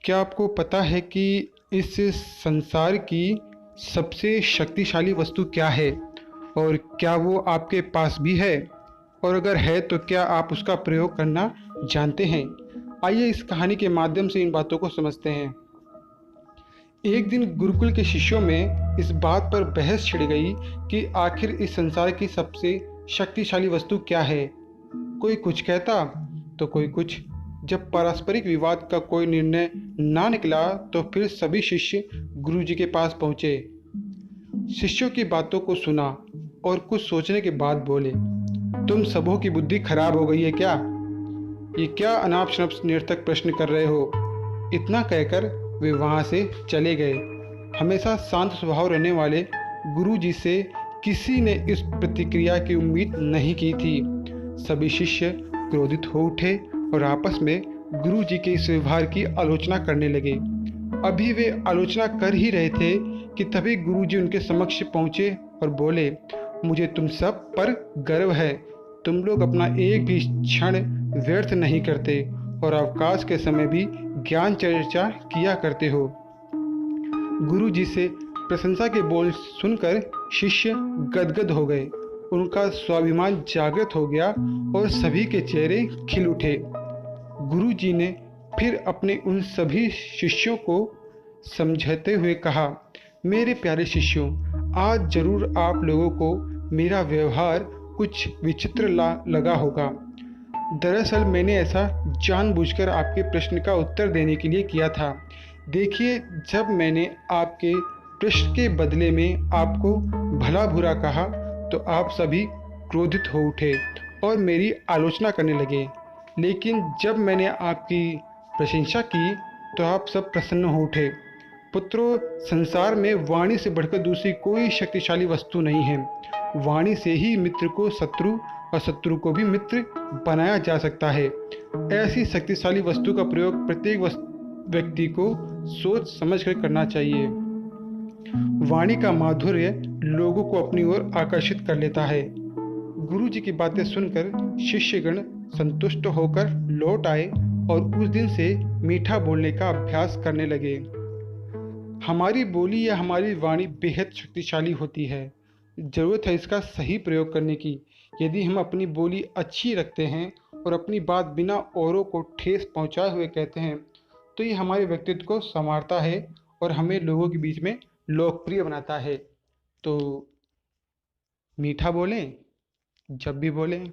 क्या आपको पता है कि इस संसार की सबसे शक्तिशाली वस्तु क्या है और क्या वो आपके पास भी है? और अगर है तो क्या आप उसका प्रयोग करना जानते हैं? आइए इस कहानी के माध्यम से इन बातों को समझते हैं। एक दिन गुरुकुल के शिष्यों में इस बात पर बहस छिड़ गई कि आखिर इस संसार की सबसे शक्तिशाली वस्तु क्या है। कोई कुछ कहता तो कोई कुछ। जब पारस्परिक विवाद का कोई निर्णय ना निकला तो फिर सभी शिष्य गुरुजी के पास पहुंचे। शिष्यों की बातों को सुना और कुछ सोचने के बाद बोले, तुम सबों की बुद्धि खराब हो गई है क्या? ये क्या अनाप शनाप निरर्थक प्रश्न कर रहे हो? इतना कहकर वे वहां से चले गए। हमेशा शांत स्वभाव रहने वाले गुरुजी से किसी ने इस प्रतिक्रिया की उम्मीद नहीं की थी। सभी शिष्य क्रोधित हो उठे और आपस में गुरुजी के इस व्यवहार की आलोचना करने लगे। अभी वे आलोचना कर ही रहे थे कि तभी गुरुजी उनके समक्ष पहुंचे और बोले, मुझे तुम सब पर गर्व है। तुम लोग अपना एक भी क्षण व्यर्थ नहीं करते और अवकाश के समय भी ज्ञान चर्चा किया करते हो। गुरुजी से प्रशंसा के बोल सुनकर शिष्य गदगद हो गए। उनका स्वाभिमान जागृत हो गया और सभी के चेहरे खिल उठे। गुरुजी ने फिर अपने उन सभी शिष्यों को समझाते हुए कहा, मेरे प्यारे शिष्यों, आज जरूर आप लोगों को मेरा व्यवहार कुछ विचित्र लगा होगा। दरअसल मैंने ऐसा जानबूझकर आपके प्रश्न का उत्तर देने के लिए किया था। देखिए, जब मैंने आपके प्रश्न के बदले में आपको भला बुरा कहा तो आप सभी क्रोधित हो उठे और मेरी आलोचना करने लगे, लेकिन जब मैंने आपकी प्रशंसा की तो आप सब प्रसन्न हो उठे। पुत्रों, संसार में वाणी से बढ़कर दूसरी कोई शक्तिशाली वस्तु नहीं है। वाणी से ही मित्र को शत्रु और शत्रु को भी मित्र बनाया जा सकता है। ऐसी शक्तिशाली वस्तु का प्रयोग प्रत्येक व्यक्ति को सोच समझ कर करना चाहिए। वाणी का माधुर्य लोगों को अपनी ओर आकर्षित कर लेता है। गुरु जी की बातें सुनकर शिष्यगण संतुष्ट होकर लौट आए और उस दिन से मीठा बोलने का अभ्यास करने लगे। हमारी बोली या हमारी वाणी बेहद शक्तिशाली होती है। ज़रूरत है इसका सही प्रयोग करने की। यदि हम अपनी बोली अच्छी रखते हैं और अपनी बात बिना औरों को ठेस पहुंचाए हुए कहते हैं तो ये हमारे व्यक्तित्व को संवारता है और हमें लोगों के बीच में लोकप्रिय बनाता है। तो मीठा बोलें जब भी बोलें।